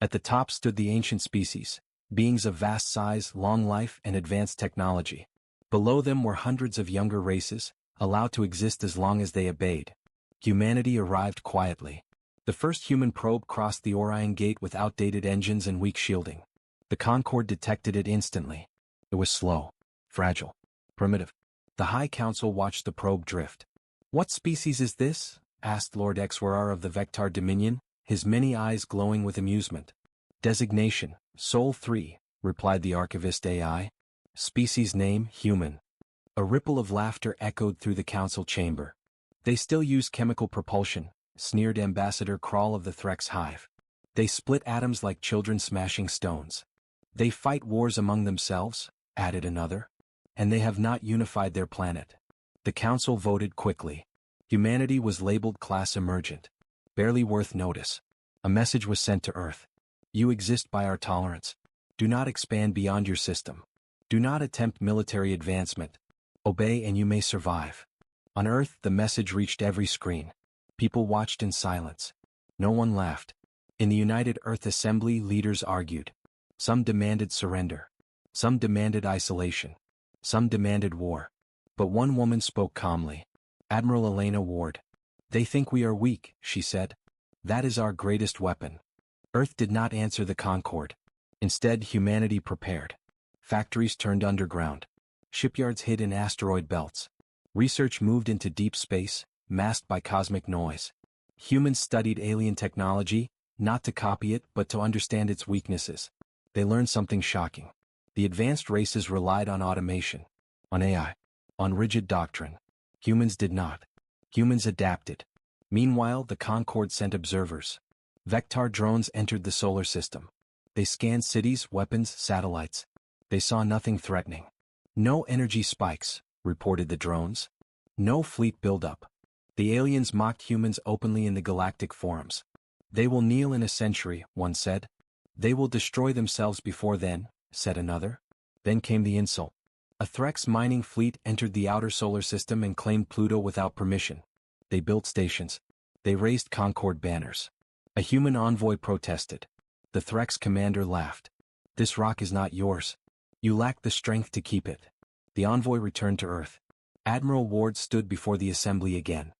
At the top stood the ancient species, beings of vast size, long life, and advanced technology. Below them were hundreds of younger races, allowed to exist as long as they obeyed. Humanity arrived quietly. The first human probe crossed the Orion Gate with outdated engines and weak shielding. The Concorde detected it instantly. It was slow, fragile, primitive. The High Council watched the probe drift. "What species is this?" asked Lord HFY of the Vectar Dominion, his many eyes glowing with amusement. "Designation, Sol 3, replied the Archivist AI. "Species name, human." A ripple of laughter echoed through the council chamber. "They still use chemical propulsion," sneered Ambassador Kral of the Threx Hive. "They split atoms like children smashing stones." "They fight wars among themselves," added another. "And they have not unified their planet." The council voted quickly. Humanity was labeled class emergent. Barely worth notice. A message was sent to Earth. "You exist by our tolerance. Do not expand beyond your system. Do not attempt military advancement. Obey and you may survive." On Earth, the message reached every screen. People watched in silence. No one laughed. In the United Earth Assembly, leaders argued. Some demanded surrender. Some demanded isolation. Some demanded war. But one woman spoke calmly. Admiral Elena Ward. "They think we are weak," she said. "That is our greatest weapon." Earth did not answer the Concorde. Instead, humanity prepared. Factories turned underground. Shipyards hid in asteroid belts. Research moved into deep space, masked by cosmic noise. Humans studied alien technology, not to copy it but to understand its weaknesses. They learned something shocking. The advanced races relied on automation, on AI, on rigid doctrine. Humans did not. Humans adapted. Meanwhile, the Concorde sent observers. Vectar drones entered the solar system. They scanned cities, weapons, satellites. They saw nothing threatening. "No energy spikes," reported the drones. "No fleet buildup." The aliens mocked humans openly in the galactic forums. "They will kneel in a century," one said. "They will destroy themselves before then," said another. Then came the insult. A Threx mining fleet entered the outer solar system and claimed Pluto without permission. They built stations. They raised Concorde banners. A human envoy protested. The Threx commander laughed. "This rock is not yours. You lack the strength to keep it." The envoy returned to Earth. Admiral Ward stood before the assembly again.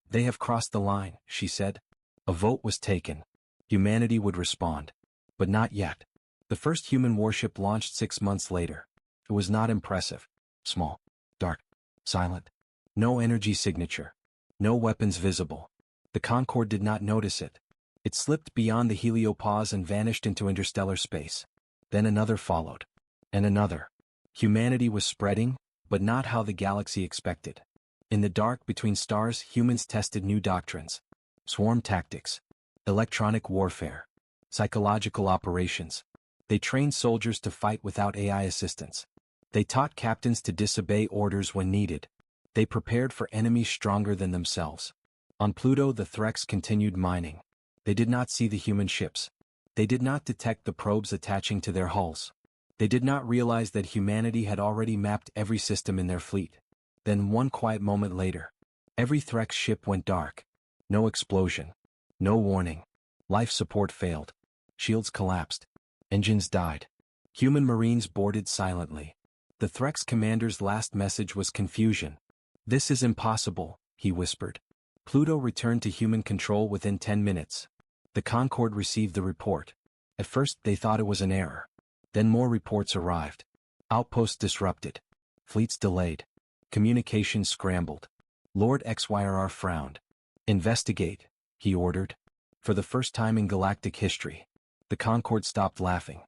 "They have crossed the line," she said. A vote was taken. Humanity would respond. But not yet. The first human warship launched 6 months later. It was not impressive. Small, dark, silent. No energy signature. No weapons visible. The Concorde did not notice it. It slipped beyond the heliopause and vanished into interstellar space. Then another followed. And another. Humanity was spreading, but not how the galaxy expected. In the dark between stars, humans tested new doctrines. Swarm tactics. Electronic warfare. Psychological operations. They trained soldiers to fight without AI assistance. They taught captains to disobey orders when needed. They prepared for enemies stronger than themselves. On Pluto, the Threx continued mining. They did not see the human ships. They did not detect the probes attaching to their hulls. They did not realize that humanity had already mapped every system in their fleet. Then one quiet moment later, every Threx ship went dark. No explosion. No warning. Life support failed. Shields collapsed. Engines died. Human marines boarded silently. The Threx commander's last message was confusion. "This is impossible," he whispered. Pluto returned to human control within 10 minutes. The Concorde received the report. At first they thought it was an error. Then more reports arrived. Outposts disrupted. Fleets delayed. Communications scrambled. Lord HFY frowned. "Investigate," he ordered. For the first time in galactic history, the Concorde stopped laughing.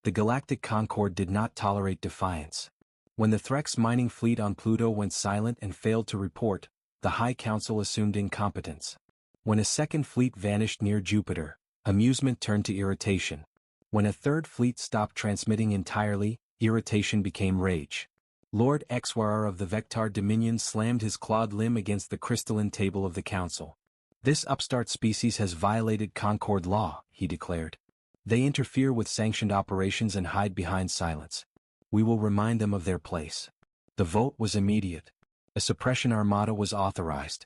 The Galactic Concorde did not tolerate defiance. When the Threx mining fleet on Pluto went silent and failed to report, the High Council assumed incompetence. When a second fleet vanished near Jupiter, amusement turned to irritation. When a third fleet stopped transmitting entirely, irritation became rage. Lord HFY of the Vectar Dominion slammed his clawed limb against the crystalline table of the council. "This upstart species has violated Concorde law," he declared. "They interfere with sanctioned operations and hide behind silence. We will remind them of their place." The vote was immediate. A suppression armada was authorized.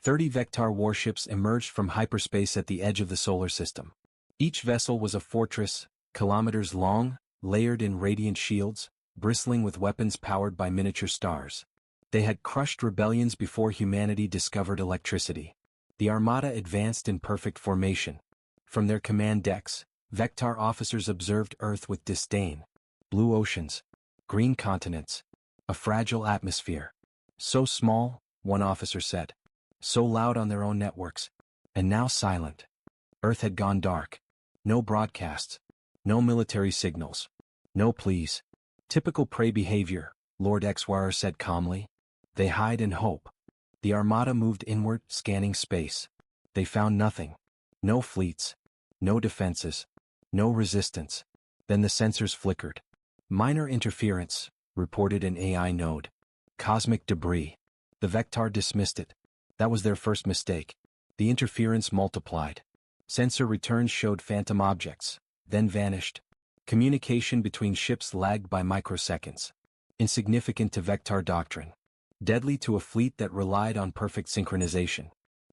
30 Vectar warships emerged from hyperspace at the edge of the solar system. Each vessel was a fortress, kilometers long, layered in radiant shields, bristling with weapons powered by miniature stars. They had crushed rebellions before humanity discovered electricity. The Armada advanced in perfect formation. From their command decks, Vectar officers observed Earth with disdain. Blue oceans, green continents, a fragile atmosphere. So small, one officer said. So loud on their own networks. And now silent. Earth had gone dark. No broadcasts. No military signals. No pleas. Typical prey behavior, Lord Exwire said calmly. They hide and hope. The Armada moved inward, scanning space. They found nothing. No fleets. No defenses. No resistance. Then the sensors flickered. Minor interference, reported an AI node. Cosmic debris. The Vectar dismissed it. That was their first mistake. The interference multiplied. Sensor returns showed phantom objects, then vanished. Communication between ships lagged by microseconds. Insignificant to Vectar doctrine. Deadly to a fleet that relied on perfect synchronization.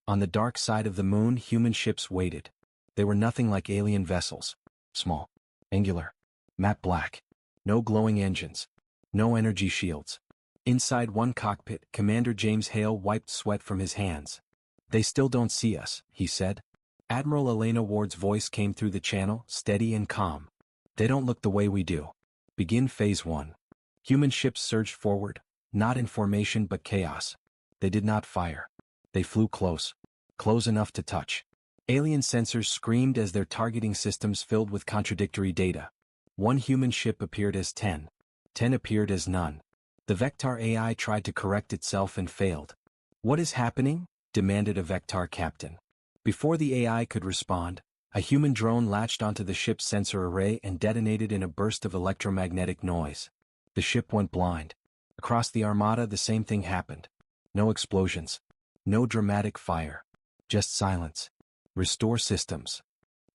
On the dark side of the moon, human ships waited. They were nothing like alien vessels. Small. Angular. Matte black. No glowing engines. No energy shields. Inside one cockpit, Commander James Hale wiped sweat from his hands. They still don't see us, he said. Admiral Elena Ward's voice came through the channel, steady and calm. They don't look the way we do. Begin Phase 1. Human ships surged forward, not in formation but chaos. They did not fire. They flew close. Close enough to touch. Alien sensors screamed as their targeting systems filled with contradictory data. One human ship appeared as 10. 10 appeared as none. The Vectar AI tried to correct itself and failed. What is happening? Demanded a Vectar captain. Before the AI could respond, a human drone latched onto the ship's sensor array and detonated in a burst of electromagnetic noise. The ship went blind. Across the Armada the same thing happened. No explosions. No dramatic fire. Just silence. Restore systems.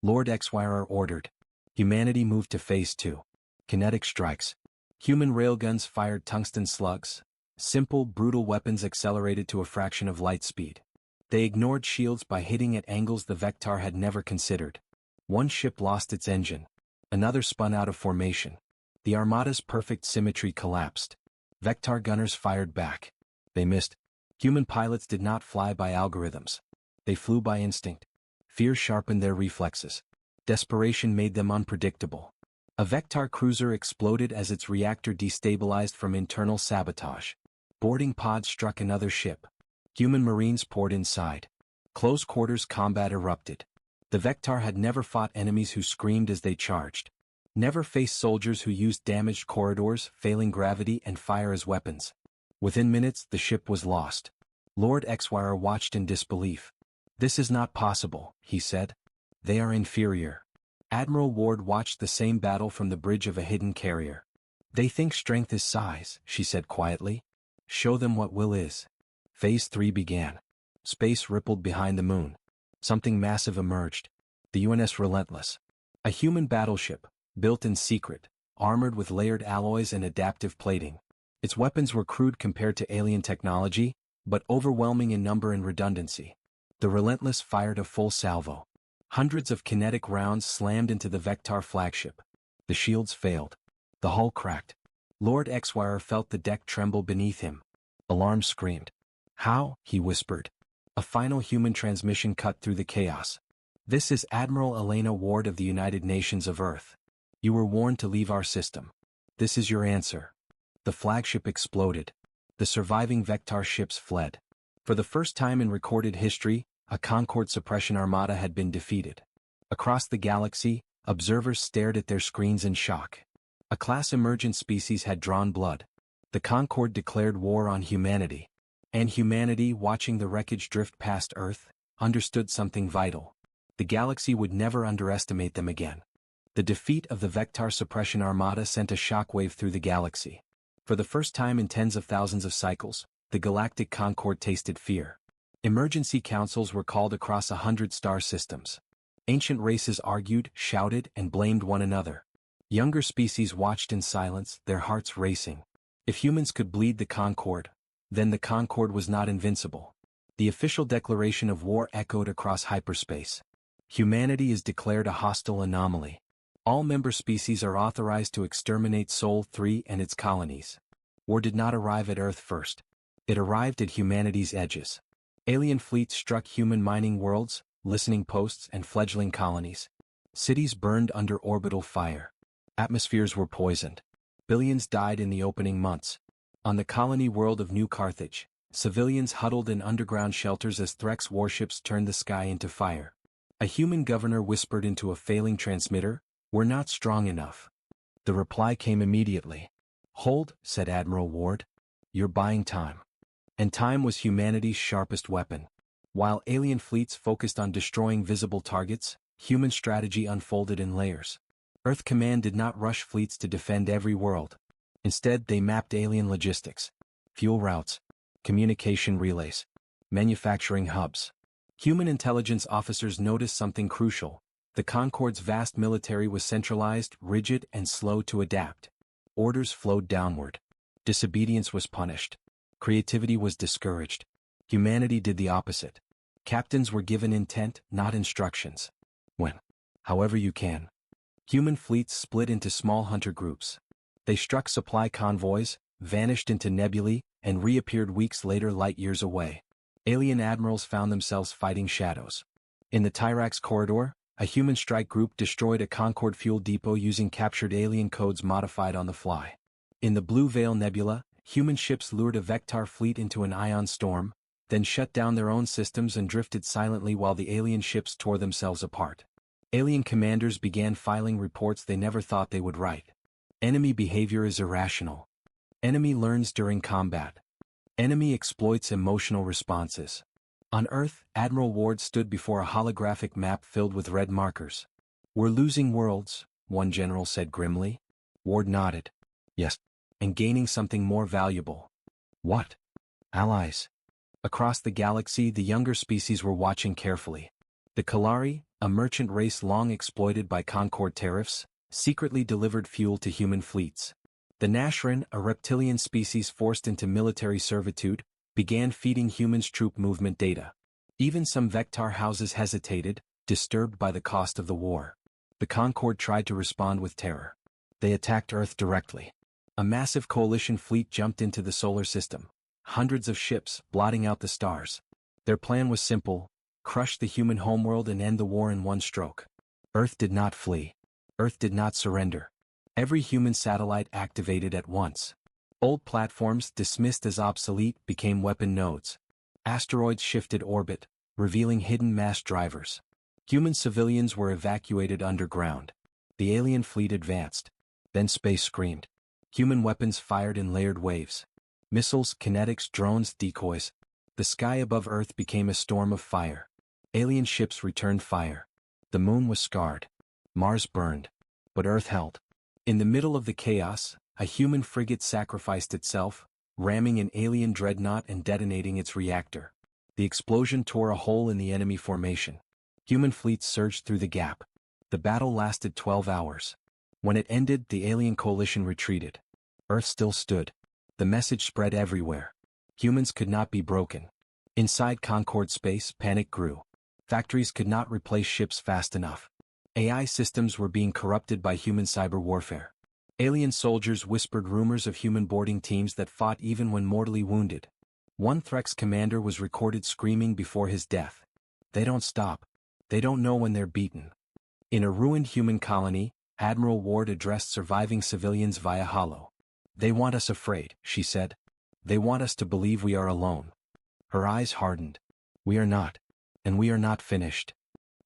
Lord Exwire ordered. Humanity moved to Phase 2. Kinetic strikes. Human railguns fired tungsten slugs. Simple, brutal weapons accelerated to a fraction of light speed. They ignored shields by hitting at angles the Vectar had never considered. One ship lost its engine. Another spun out of formation. The Armada's perfect symmetry collapsed. Vectar gunners fired back. They missed. Human pilots did not fly by algorithms. They flew by instinct. Fear sharpened their reflexes. Desperation made them unpredictable. A Vectar cruiser exploded as its reactor destabilized from internal sabotage. Boarding pods struck another ship. Human Marines poured inside. Close quarters combat erupted. The Vectar had never fought enemies who screamed as they charged. Never faced soldiers who used damaged corridors, failing gravity and fire as weapons. Within minutes, the ship was lost. Lord Exwire watched in disbelief. This is not possible, he said. They are inferior. Admiral Ward watched the same battle from the bridge of a hidden carrier. They think strength is size, she said quietly. Show them what will is. Phase 3 began. Space rippled behind the moon. Something massive emerged. The UNS Relentless. A human battleship, built in secret, armored with layered alloys and adaptive plating. Its weapons were crude compared to alien technology, but overwhelming in number and redundancy. The Relentless fired a full salvo. Hundreds of kinetic rounds slammed into the Vectar flagship. The shields failed. The hull cracked. Lord Exwire felt the deck tremble beneath him. Alarm screamed. How? He whispered. A final human transmission cut through the chaos. This is Admiral Elena Ward of the United Nations of Earth. You were warned to leave our system. This is your answer. The flagship exploded. The surviving Vectar ships fled. For the first time in recorded history, a Concorde suppression armada had been defeated. Across the galaxy, observers stared at their screens in shock. A class emergent species had drawn blood. The Concorde declared war on humanity. And humanity, watching the wreckage drift past Earth, understood something vital. The galaxy would never underestimate them again. The defeat of the Vectar suppression armada sent a shockwave through the galaxy. For the first time in tens of thousands of cycles, the Galactic Concorde tasted fear. Emergency councils were called across 100 star systems. Ancient races argued, shouted, and blamed one another. Younger species watched in silence, their hearts racing. If humans could bleed the Concorde, then the Concorde was not invincible. The official declaration of war echoed across hyperspace. Humanity is declared a hostile anomaly. All member species are authorized to exterminate Sol 3 and its colonies. War did not arrive at Earth first. It arrived at humanity's edges. Alien fleets struck human mining worlds, listening posts, and fledgling colonies. Cities burned under orbital fire. Atmospheres were poisoned. Billions died in the opening months. On the colony world of New Carthage, civilians huddled in underground shelters as Threx warships turned the sky into fire. A human governor whispered into a failing transmitter, "We're not strong enough." The reply came immediately. "Hold," said Admiral Ward. "You're buying time." And time was humanity's sharpest weapon. While alien fleets focused on destroying visible targets, human strategy unfolded in layers. Earth Command did not rush fleets to defend every world. Instead, they mapped alien logistics, fuel routes, communication relays, manufacturing hubs. Human intelligence officers noticed something crucial. The Concorde's vast military was centralized, rigid, and slow to adapt. Orders flowed downward. Disobedience was punished. Creativity was discouraged. Humanity did the opposite. Captains were given intent, not instructions. When, however you can. Human fleets split into small hunter groups. They struck supply convoys, vanished into nebulae, and reappeared weeks later light years away. Alien admirals found themselves fighting shadows. In the Tyrax corridor, a human strike group destroyed a Concorde fuel depot using captured alien codes modified on the fly. In the Blue Veil Nebula, human ships lured a Vectar fleet into an ion storm, then shut down their own systems and drifted silently while the alien ships tore themselves apart. Alien commanders began filing reports they never thought they would write. Enemy behavior is irrational. Enemy learns during combat. Enemy exploits emotional responses. On Earth, Admiral Ward stood before a holographic map filled with red markers. "We're losing worlds," one general said grimly. Ward nodded. "Yes. And gaining something more valuable." "What?" "Allies." Across the galaxy, the younger species were watching carefully. The Kalari, a merchant race long exploited by Concorde tariffs, secretly delivered fuel to human fleets. The Nashran, a reptilian species forced into military servitude, began feeding humans' troop movement data. Even some Vectar houses hesitated, disturbed by the cost of the war. The Concorde tried to respond with terror. They attacked Earth directly. A massive coalition fleet jumped into the solar system. Hundreds of ships, blotting out the stars. Their plan was simple: crush the human homeworld and end the war in one stroke. Earth did not flee. Earth did not surrender. Every human satellite activated at once. Old platforms, dismissed as obsolete, became weapon nodes. Asteroids shifted orbit, revealing hidden mass drivers. Human civilians were evacuated underground. The alien fleet advanced. Then space screamed. Human weapons fired in layered waves. Missiles, kinetics, drones, decoys. The sky above Earth became a storm of fire. Alien ships returned fire. The moon was scarred. Mars burned. But Earth held. In the middle of the chaos, a human frigate sacrificed itself, ramming an alien dreadnought and detonating its reactor. The explosion tore a hole in the enemy formation. Human fleets surged through the gap. The battle lasted 12 hours. When it ended, the alien coalition retreated. Earth still stood. The message spread everywhere. Humans could not be broken. Inside Concorde space, panic grew. Factories could not replace ships fast enough. AI systems were being corrupted by human cyber warfare. Alien soldiers whispered rumors of human boarding teams that fought even when mortally wounded. One Threx commander was recorded screaming before his death. "They don't stop. They don't know when they're beaten." In a ruined human colony, Admiral Ward addressed surviving civilians via holo. "They want us afraid," she said. "They want us to believe we are alone." Her eyes hardened. "We are not. And we are not finished."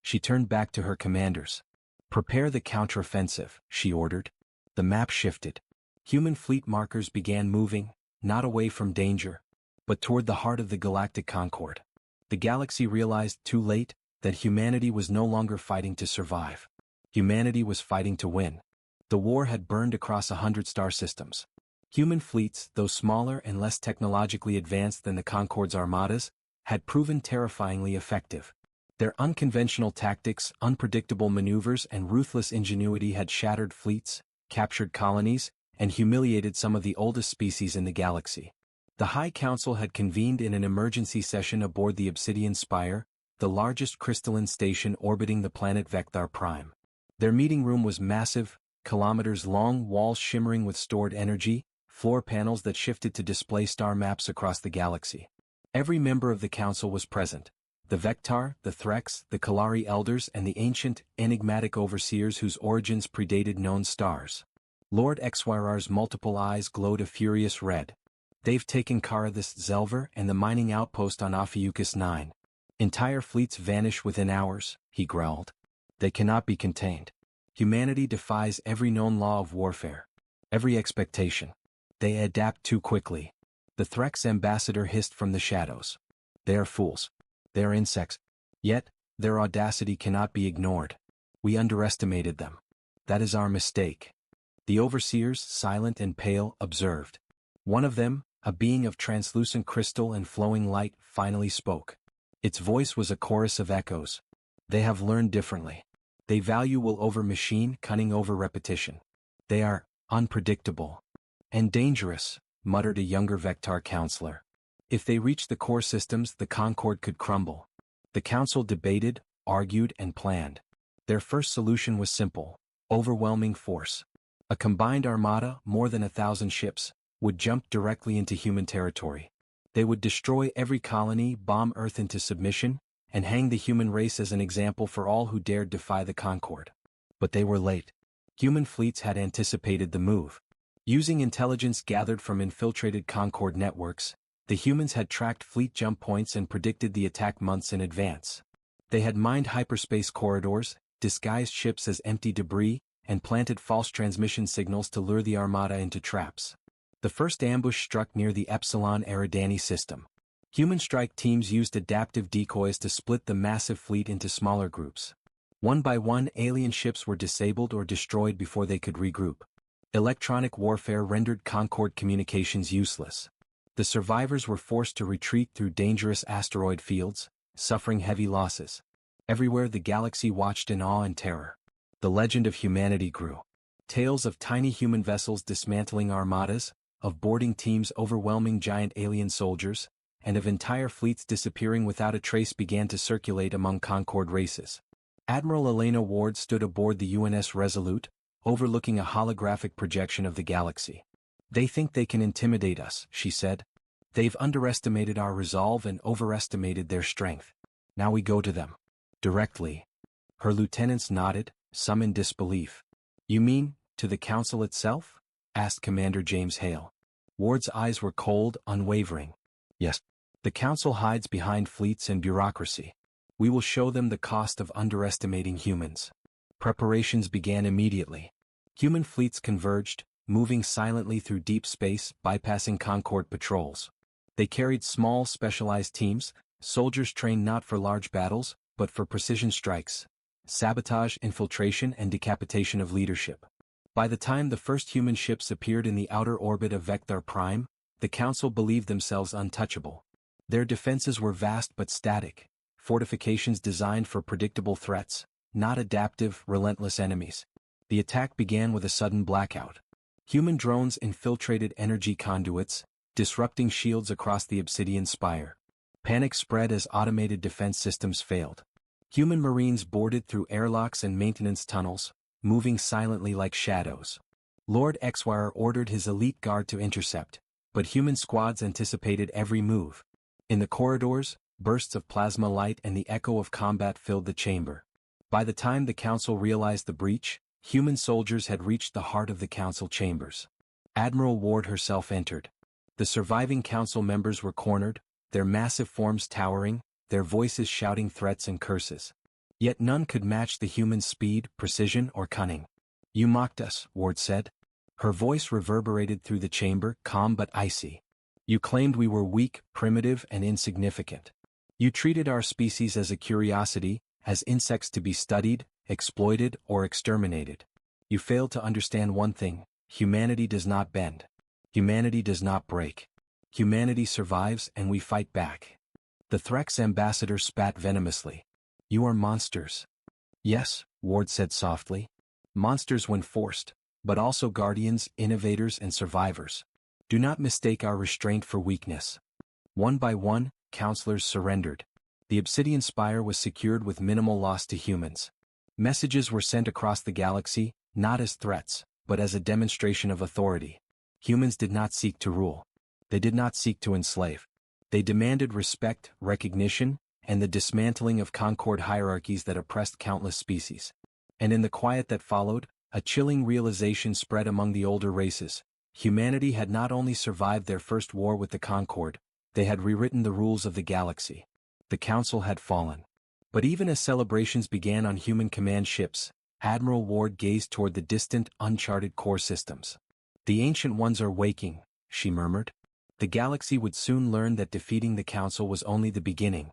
She turned back to her commanders. "Prepare the counteroffensive," she ordered. The map shifted. Human fleet markers began moving, not away from danger, but toward the heart of the Galactic Concorde. The galaxy realized, too late, that humanity was no longer fighting to survive. Humanity was fighting to win. The war had burned across 100 star systems. Human fleets, though smaller and less technologically advanced than the Concorde's armadas, had proven terrifyingly effective. Their unconventional tactics, unpredictable maneuvers, and ruthless ingenuity had shattered fleets, captured colonies, and humiliated some of the oldest species in the galaxy. The High Council had convened in an emergency session aboard the Obsidian Spire, the largest crystalline station orbiting the planet Vector Prime. Their meeting room was massive, kilometers-long walls shimmering with stored energy, floor panels that shifted to display star maps across the galaxy. Every member of the council was present. The Vector, the Threx, the Kalari elders and the ancient, enigmatic overseers whose origins predated known stars. Lord Exwyrar's multiple eyes glowed a furious red. They've taken Karathis Zelver and the mining outpost on Ophiuchus 9. Entire fleets vanish within hours, he growled. They cannot be contained. Humanity defies every known law of warfare. Every expectation. They adapt too quickly. The Threx ambassador hissed from the shadows. They are fools. They are insects. Yet, their audacity cannot be ignored. We underestimated them. That is our mistake. The overseers, silent and pale, observed. One of them, a being of translucent crystal and flowing light, finally spoke. Its voice was a chorus of echoes. They have learned differently. They value will over machine, cunning over repetition. They are unpredictable and dangerous, muttered a younger Vector counselor. If they reach the core systems, the Concord could crumble. The council debated, argued, and planned. Their first solution was simple: overwhelming force. A combined armada, more than 1,000 ships, would jump directly into human territory. They would destroy every colony, bomb Earth into submission, and hang the human race as an example for all who dared defy the Concord. But they were late. Human fleets had anticipated the move. Using intelligence gathered from infiltrated Concord networks, the humans had tracked fleet jump points and predicted the attack months in advance. They had mined hyperspace corridors, disguised ships as empty debris, and planted false transmission signals to lure the armada into traps. The first ambush struck near the Epsilon Eridani system. Human strike teams used adaptive decoys to split the massive fleet into smaller groups. One by one, alien ships were disabled or destroyed before they could regroup. Electronic warfare rendered Concord communications useless. The survivors were forced to retreat through dangerous asteroid fields, suffering heavy losses. Everywhere the galaxy watched in awe and terror. The legend of humanity grew. Tales of tiny human vessels dismantling armadas, of boarding teams overwhelming giant alien soldiers, and of entire fleets disappearing without a trace began to circulate among Concord races. Admiral Elena Ward stood aboard the UNS Resolute, overlooking a holographic projection of the galaxy. They think they can intimidate us, she said. They've underestimated our resolve and overestimated their strength. Now we go to them. Directly. Her lieutenants nodded, some in disbelief. You mean, to the council itself? Asked Commander James Hale. Ward's eyes were cold, unwavering. Yes. The council hides behind fleets and bureaucracy. We will show them the cost of underestimating humans. Preparations began immediately. Human fleets converged, moving silently through deep space, bypassing Concord patrols. They carried small, specialized teams, soldiers trained not for large battles, but for precision strikes, sabotage, infiltration, and decapitation of leadership. By the time the first human ships appeared in the outer orbit of Vector Prime, the Council believed themselves untouchable. Their defenses were vast but static, fortifications designed for predictable threats, not adaptive, relentless enemies. The attack began with a sudden blackout. Human drones infiltrated energy conduits, disrupting shields across the obsidian spire. Panic spread as automated defense systems failed. Human marines boarded through airlocks and maintenance tunnels, moving silently like shadows. Lord Exwire ordered his elite guard to intercept, but human squads anticipated every move. In the corridors, bursts of plasma light and the echo of combat filled the chamber. By the time the Council realized the breach, human soldiers had reached the heart of the Council chambers. Admiral Ward herself entered. The surviving Council members were cornered, their massive forms towering, their voices shouting threats and curses. Yet none could match the human speed, precision, or cunning. You mocked us, Ward said. Her voice reverberated through the chamber, calm but icy. You claimed we were weak, primitive, and insignificant. You treated our species as a curiosity, as insects to be studied, exploited, or exterminated. You failed to understand one thing: humanity does not bend. Humanity does not break. Humanity survives and we fight back. The Threx ambassador spat venomously. You are monsters. Yes, Ward said softly. Monsters when forced, but also guardians, innovators, and survivors. Do not mistake our restraint for weakness. One by one, counselors surrendered. The obsidian spire was secured with minimal loss to humans. Messages were sent across the galaxy, not as threats, but as a demonstration of authority. Humans did not seek to rule. They did not seek to enslave. They demanded respect, recognition, and the dismantling of Concord hierarchies that oppressed countless species. And in the quiet that followed, a chilling realization spread among the older races. Humanity had not only survived their first war with the Concord, they had rewritten the rules of the galaxy. The Council had fallen. But even as celebrations began on human command ships, Admiral Ward gazed toward the distant, uncharted core systems. "The Ancient Ones are waking," she murmured. The galaxy would soon learn that defeating the Council was only the beginning.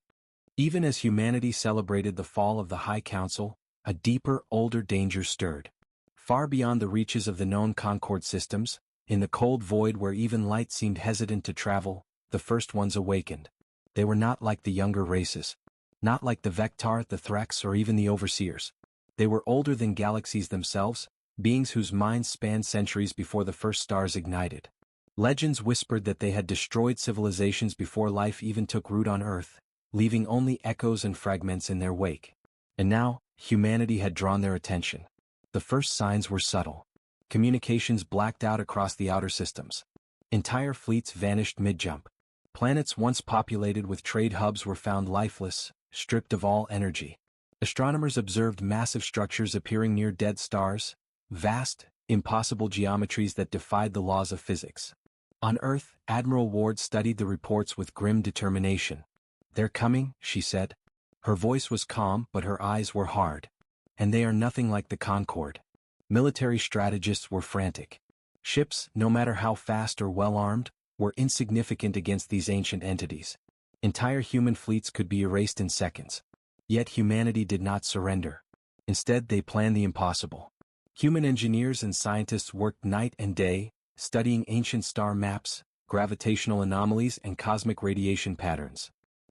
Even as humanity celebrated the fall of the High Council, a deeper, older danger stirred. Far beyond the reaches of the known Concord systems, in the cold void where even light seemed hesitant to travel, the First Ones awakened. They were not like the younger races. Not like the Vectar, the Threx, or even the Overseers. They were older than galaxies themselves, beings whose minds spanned centuries before the first stars ignited. Legends whispered that they had destroyed civilizations before life even took root on Earth, leaving only echoes and fragments in their wake. And now, humanity had drawn their attention. The first signs were subtle. Communications blacked out across the outer systems. Entire fleets vanished mid-jump. Planets once populated with trade hubs were found lifeless, stripped of all energy. Astronomers observed massive structures appearing near dead stars, vast, impossible geometries that defied the laws of physics. On Earth, Admiral Ward studied the reports with grim determination. "They're coming," she said. Her voice was calm, but her eyes were hard. "And they are nothing like the Concord." Military strategists were frantic. Ships, no matter how fast or well-armed, were insignificant against these ancient entities. Entire human fleets could be erased in seconds. Yet humanity did not surrender. Instead, they planned the impossible. Human engineers and scientists worked night and day, studying ancient star maps, gravitational anomalies, and cosmic radiation patterns.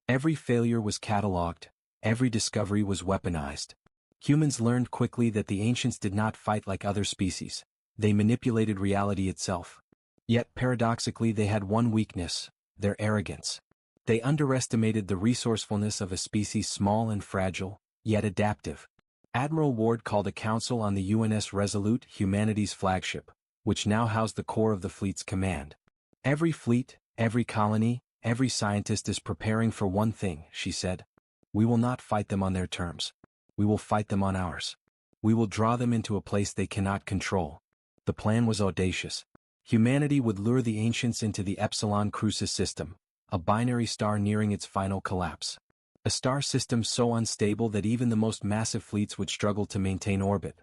Every failure was catalogued, every discovery was weaponized. Humans learned quickly that the ancients did not fight like other species. They manipulated reality itself. Yet paradoxically they had one weakness: their arrogance. They underestimated the resourcefulness of a species small and fragile, yet adaptive. Admiral Ward called a council on the UNS Resolute, humanity's flagship, which now housed the core of the fleet's command. "Every fleet, every colony, every scientist is preparing for one thing," she said. "We will not fight them on their terms. We will fight them on ours. We will draw them into a place they cannot control." The plan was audacious. Humanity would lure the ancients into the Epsilon Crucis system, a binary star nearing its final collapse. A star system so unstable that even the most massive fleets would struggle to maintain orbit.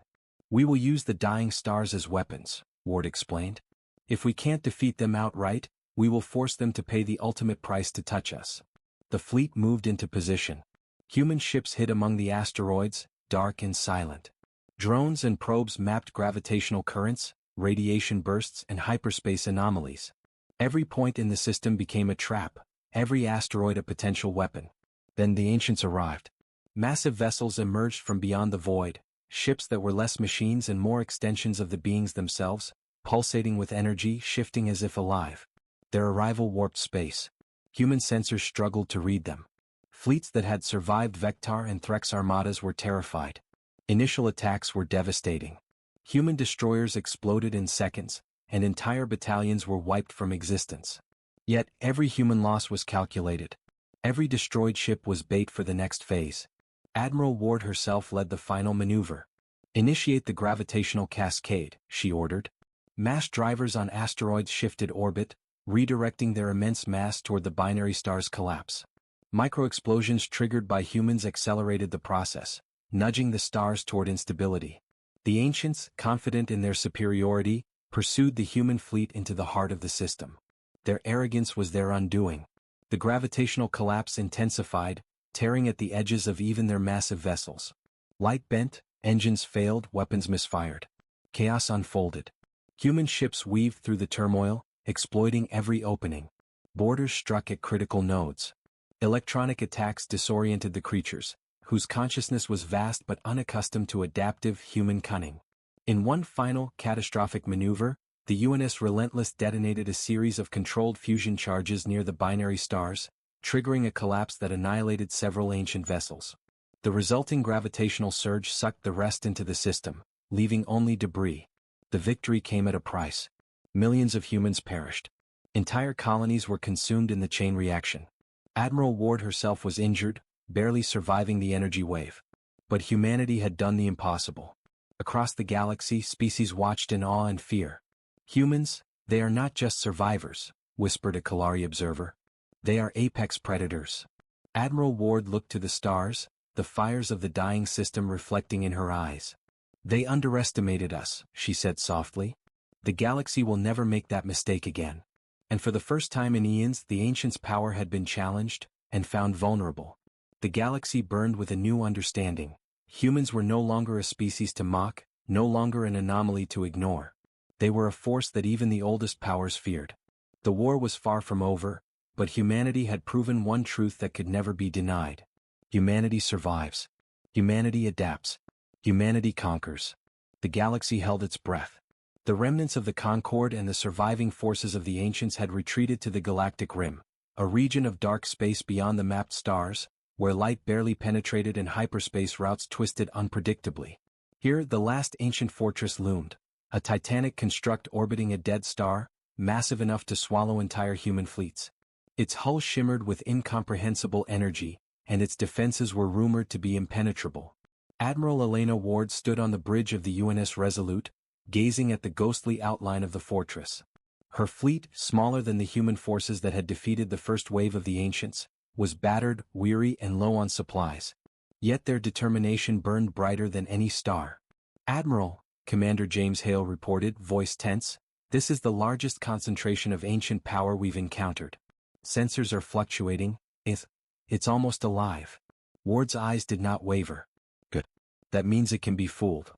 "We will use the dying stars as weapons," Ward explained. "If we can't defeat them outright, we will force them to pay the ultimate price to touch us." The fleet moved into position. Human ships hid among the asteroids, dark and silent. Drones and probes mapped gravitational currents, radiation bursts, and hyperspace anomalies. Every point in the system became a trap, every asteroid a potential weapon. Then the ancients arrived. Massive vessels emerged from beyond the void, ships that were less machines and more extensions of the beings themselves, pulsating with energy, shifting as if alive. Their arrival warped space. Human sensors struggled to read them. Fleets that had survived Vectar and Threx armadas were terrified. Initial attacks were devastating. Human destroyers exploded in seconds, and entire battalions were wiped from existence. Yet every human loss was calculated. Every destroyed ship was bait for the next phase. Admiral Ward herself led the final maneuver. "Initiate the gravitational cascade," she ordered. Mass drivers on asteroids shifted orbit, redirecting their immense mass toward the binary star's collapse. Micro-explosions triggered by humans accelerated the process, nudging the stars toward instability. The ancients, confident in their superiority, pursued the human fleet into the heart of the system. Their arrogance was their undoing. The gravitational collapse intensified, tearing at the edges of even their massive vessels. Light bent, engines failed, weapons misfired. Chaos unfolded. Human ships weaved through the turmoil, exploiting every opening. Borders struck at critical nodes. Electronic attacks disoriented the creatures, whose consciousness was vast but unaccustomed to adaptive human cunning. In one final, catastrophic maneuver, the UNS Relentless detonated a series of controlled fusion charges near the binary stars, triggering a collapse that annihilated several ancient vessels. The resulting gravitational surge sucked the rest into the system, leaving only debris. The victory came at a price. Millions of humans perished. Entire colonies were consumed in the chain reaction. Admiral Ward herself was injured, barely surviving the energy wave. But humanity had done the impossible. Across the galaxy, species watched in awe and fear. Humans, they are not just survivors, whispered a Kalari observer. They are apex predators. Admiral Ward looked to the stars, the fires of the dying system reflecting in her eyes. They underestimated us, she said softly. The galaxy will never make that mistake again. And for the first time in eons, the ancients' power had been challenged and found vulnerable. The galaxy burned with a new understanding. Humans were no longer a species to mock, no longer an anomaly to ignore. They were a force that even the oldest powers feared. The war was far from over, but humanity had proven one truth that could never be denied. Humanity survives. Humanity adapts. Humanity conquers. The galaxy held its breath. The remnants of the Concord and the surviving forces of the ancients had retreated to the galactic rim, a region of dark space beyond the mapped stars, where light barely penetrated and hyperspace routes twisted unpredictably. Here, the last ancient fortress loomed, a titanic construct orbiting a dead star, massive enough to swallow entire human fleets. Its hull shimmered with incomprehensible energy, and its defenses were rumored to be impenetrable. Admiral Elena Ward stood on the bridge of the UNS Resolute, gazing at the ghostly outline of the fortress. Her fleet, smaller than the human forces that had defeated the first wave of the ancients, was battered, weary, and low on supplies. Yet their determination burned brighter than any star. "Admiral," Commander James Hale reported, voice tense, "this is the largest concentration of ancient power we've encountered. Sensors are fluctuating. It's almost alive." Ward's eyes did not waver. "Good. That means it can be fooled."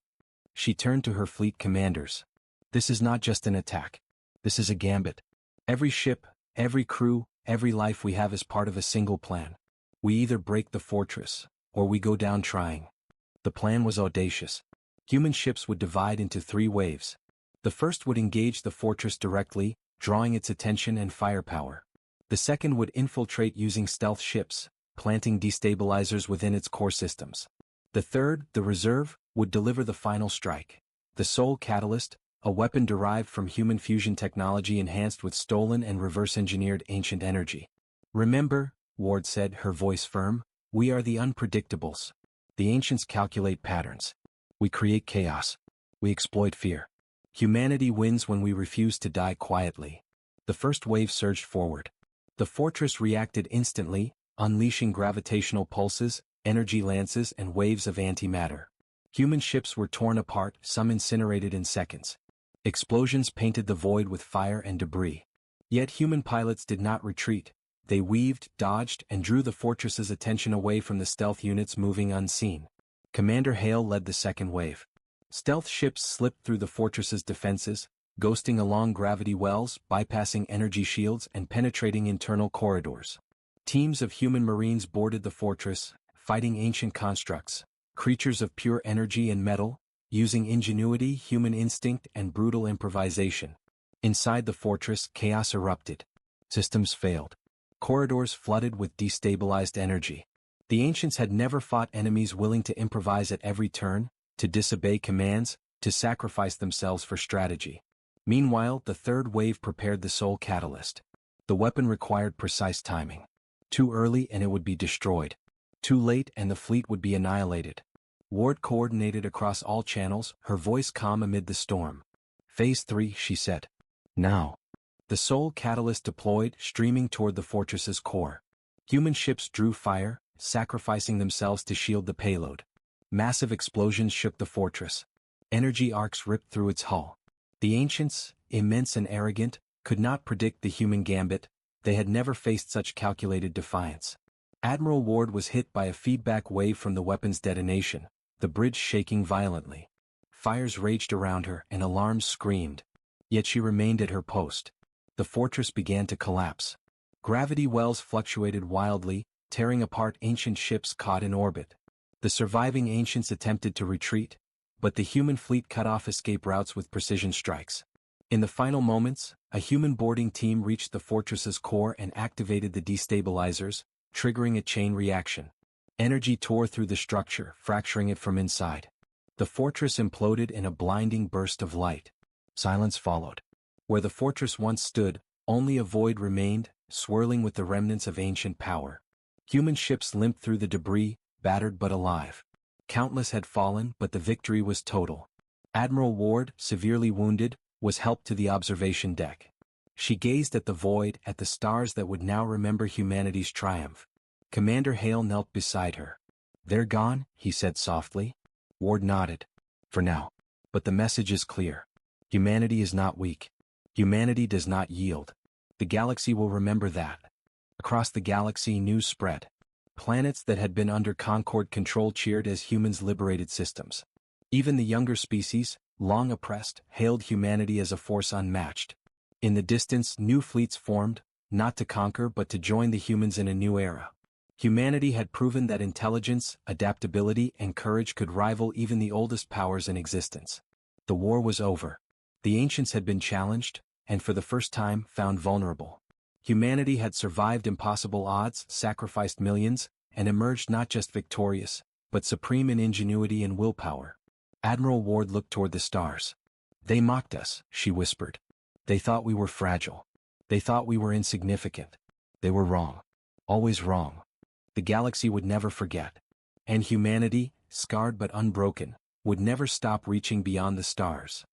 She turned to her fleet commanders. "This is not just an attack. This is a gambit. Every ship, every crew, every life we have is part of a single plan. We either break the fortress, or we go down trying." The plan was audacious. Human ships would divide into 3 waves. The first would engage the fortress directly, drawing its attention and firepower. The second would infiltrate using stealth ships, planting destabilizers within its core systems. The third, the reserve, would deliver the final strike. The Soul Catalyst, a weapon derived from human fusion technology enhanced with stolen and reverse-engineered ancient energy. "Remember," Ward said, her voice firm, "we are the unpredictables. The ancients calculate patterns. We create chaos. We exploit fear. Humanity wins when we refuse to die quietly." The first wave surged forward. The fortress reacted instantly, unleashing gravitational pulses, energy lances, and waves of antimatter. Human ships were torn apart, some incinerated in seconds. Explosions painted the void with fire and debris. Yet human pilots did not retreat. They weaved, dodged, and drew the fortress's attention away from the stealth units moving unseen. Commander Hale led the second wave. Stealth ships slipped through the fortress's defenses, ghosting along gravity wells, bypassing energy shields, and penetrating internal corridors. Teams of human marines boarded the fortress, fighting ancient constructs, creatures of pure energy and metal, using ingenuity, human instinct, and brutal improvisation. Inside the fortress, chaos erupted. Systems failed. Corridors flooded with destabilized energy. The ancients had never fought enemies willing to improvise at every turn, to disobey commands, to sacrifice themselves for strategy. Meanwhile, the third wave prepared the Soul Catalyst. The weapon required precise timing. Too early and it would be destroyed. Too late and the fleet would be annihilated. Ward coordinated across all channels, her voice calm amid the storm. "Phase 3, she said. "Now." The Soul Catalyst deployed, streaming toward the fortress's core. Human ships drew fire, sacrificing themselves to shield the payload. Massive explosions shook the fortress. Energy arcs ripped through its hull. The ancients, immense and arrogant, could not predict the human gambit. They had never faced such calculated defiance. Admiral Ward was hit by a feedback wave from the weapon's detonation, the bridge shaking violently. Fires raged around her and alarms screamed. Yet she remained at her post. The fortress began to collapse. Gravity wells fluctuated wildly, tearing apart ancient ships caught in orbit. The surviving ancients attempted to retreat, but the human fleet cut off escape routes with precision strikes. In the final moments, a human boarding team reached the fortress's core and activated the destabilizers, triggering a chain reaction. Energy tore through the structure, fracturing it from inside. The fortress imploded in a blinding burst of light. Silence followed. Where the fortress once stood, only a void remained, swirling with the remnants of ancient power. Human ships limped through the debris, battered but alive. Countless had fallen, but the victory was total. Admiral Ward, severely wounded, was helped to the observation deck. She gazed at the void, at the stars that would now remember humanity's triumph. Commander Hale knelt beside her. "They're gone," he said softly. Ward nodded. "For now. But the message is clear. Humanity is not weak. Humanity does not yield. The galaxy will remember that." Across the galaxy, news spread. Planets that had been under Concord control cheered as humans liberated systems. Even the younger species, long oppressed, hailed humanity as a force unmatched. In the distance, new fleets formed, not to conquer but to join the humans in a new era. Humanity had proven that intelligence, adaptability, and courage could rival even the oldest powers in existence. The war was over. The ancients had been challenged, and for the first time, found vulnerable. Humanity had survived impossible odds, sacrificed millions, and emerged not just victorious, but supreme in ingenuity and willpower. Admiral Ward looked toward the stars. "They mocked us," she whispered. "They thought we were fragile. They thought we were insignificant. They were wrong. Always wrong. The galaxy would never forget. And humanity, scarred but unbroken, would never stop reaching beyond the stars."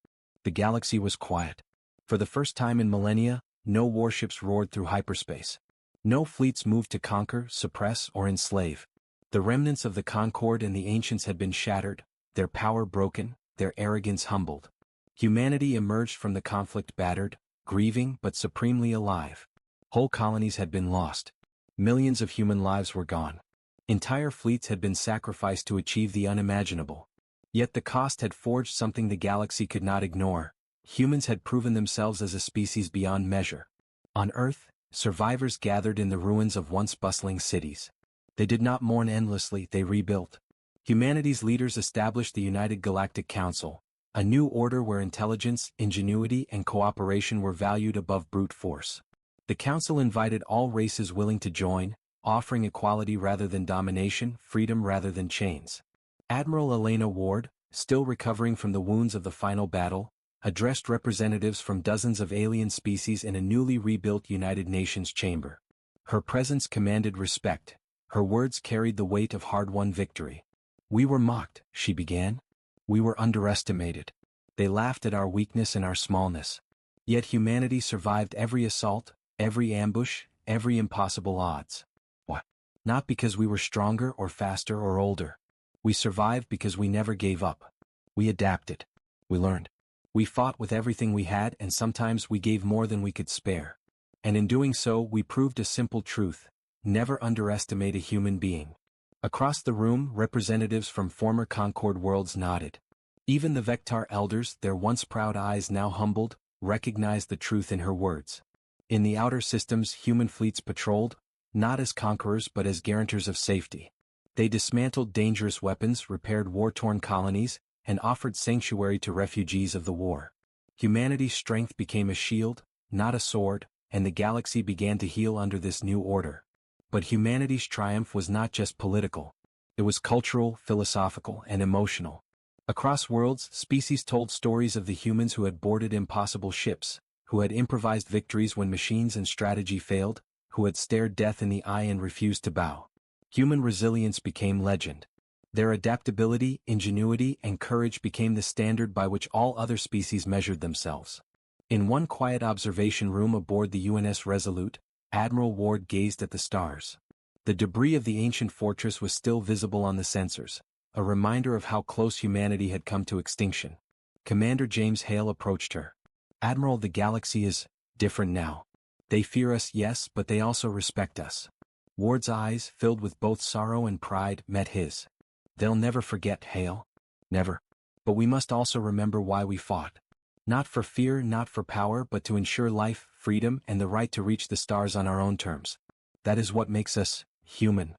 The galaxy was quiet. For the first time in millennia, no warships roared through hyperspace. No fleets moved to conquer, suppress, or enslave. The remnants of the Concord and the ancients had been shattered, their power broken, their arrogance humbled. Humanity emerged from the conflict battered, grieving but supremely alive. Whole colonies had been lost. Millions of human lives were gone. Entire fleets had been sacrificed to achieve the unimaginable. Yet the cost had forged something the galaxy could not ignore. Humans had proven themselves as a species beyond measure. On Earth, survivors gathered in the ruins of once bustling cities. They did not mourn endlessly, they rebuilt. Humanity's leaders established the United Galactic Council, a new order where intelligence, ingenuity, and cooperation were valued above brute force. The Council invited all races willing to join, offering equality rather than domination, freedom rather than chains. Admiral Elena Ward, still recovering from the wounds of the final battle, addressed representatives from dozens of alien species in a newly rebuilt United Nations chamber. Her presence commanded respect. Her words carried the weight of hard-won victory. "We were mocked," she began. "We were underestimated. They laughed at our weakness and our smallness. Yet humanity survived every assault, every ambush, every impossible odds. What? Not because we were stronger or faster or older. We survived because we never gave up. We adapted. We learned. We fought with everything we had, and sometimes we gave more than we could spare. And in doing so, we proved a simple truth: never underestimate a human being." Across the room, representatives from former Concord worlds nodded. Even the Vectar elders, their once proud eyes now humbled, recognized the truth in her words. In the outer systems, human fleets patrolled, not as conquerors but as guarantors of safety. They dismantled dangerous weapons, repaired war-torn colonies, and offered sanctuary to refugees of the war. Humanity's strength became a shield, not a sword, and the galaxy began to heal under this new order. But humanity's triumph was not just political. It was cultural, philosophical, and emotional. Across worlds, species told stories of the humans who had boarded impossible ships, who had improvised victories when machines and strategy failed, who had stared death in the eye and refused to bow. Human resilience became legend. Their adaptability, ingenuity, and courage became the standard by which all other species measured themselves. In one quiet observation room aboard the UNS Resolute, Admiral Ward gazed at the stars. The debris of the ancient fortress was still visible on the sensors, a reminder of how close humanity had come to extinction. Commander James Hale approached her. "Admiral, the galaxy is different now. They fear us, yes, but they also respect us." Ward's eyes, filled with both sorrow and pride, met his. "They'll never forget, Hale. Never. But we must also remember why we fought. Not for fear, not for power, but to ensure life, freedom, and the right to reach the stars on our own terms. That is what makes us human."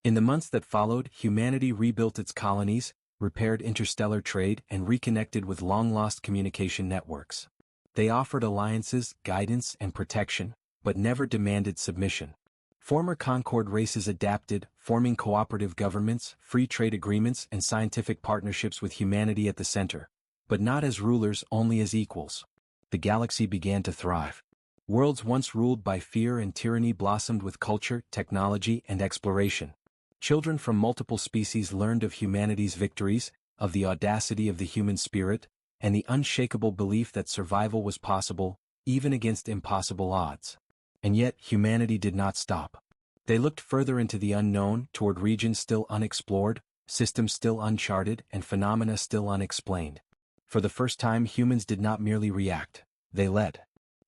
In the months that followed, humanity rebuilt its colonies, repaired interstellar trade, and reconnected with long-lost communication networks. They offered alliances, guidance, and protection, but never demanded submission. Former Concord races adapted, forming cooperative governments, free trade agreements, and scientific partnerships with humanity at the center, but not as rulers, only as equals. The galaxy began to thrive. Worlds once ruled by fear and tyranny blossomed with culture, technology, and exploration. Children from multiple species learned of humanity's victories, of the audacity of the human spirit, and the unshakable belief that survival was possible, even against impossible odds. And yet, humanity did not stop. They looked further into the unknown, toward regions still unexplored, systems still uncharted, and phenomena still unexplained. For the first time, humans did not merely react, they led.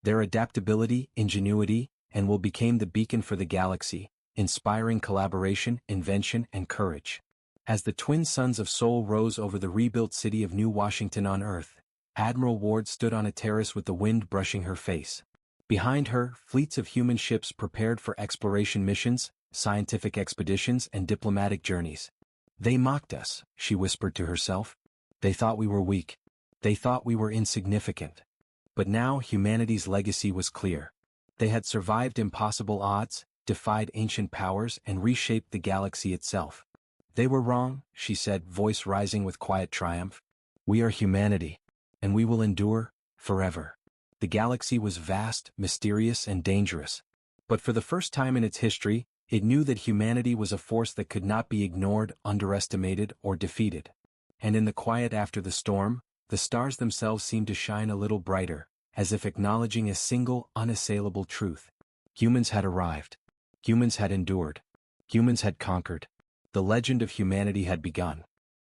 Their adaptability, ingenuity, and will became the beacon for the galaxy, inspiring collaboration, invention, and courage. As the twin suns of Sol rose over the rebuilt city of New Washington on Earth, Admiral Ward stood on a terrace with the wind brushing her face. Behind her, fleets of human ships prepared for exploration missions, scientific expeditions, and diplomatic journeys. They mocked us, she whispered to herself. They thought we were weak. They thought we were insignificant. But now humanity's legacy was clear. They had survived impossible odds, defied ancient powers, and reshaped the galaxy itself. They were wrong, she said, voice rising with quiet triumph. We are humanity, and we will endure, forever. The galaxy was vast, mysterious, and dangerous. But for the first time in its history, it knew that humanity was a force that could not be ignored, underestimated, or defeated. And in the quiet after the storm, the stars themselves seemed to shine a little brighter, as if acknowledging a single, unassailable truth. Humans had arrived. Humans had endured. Humans had conquered. The legend of humanity had begun.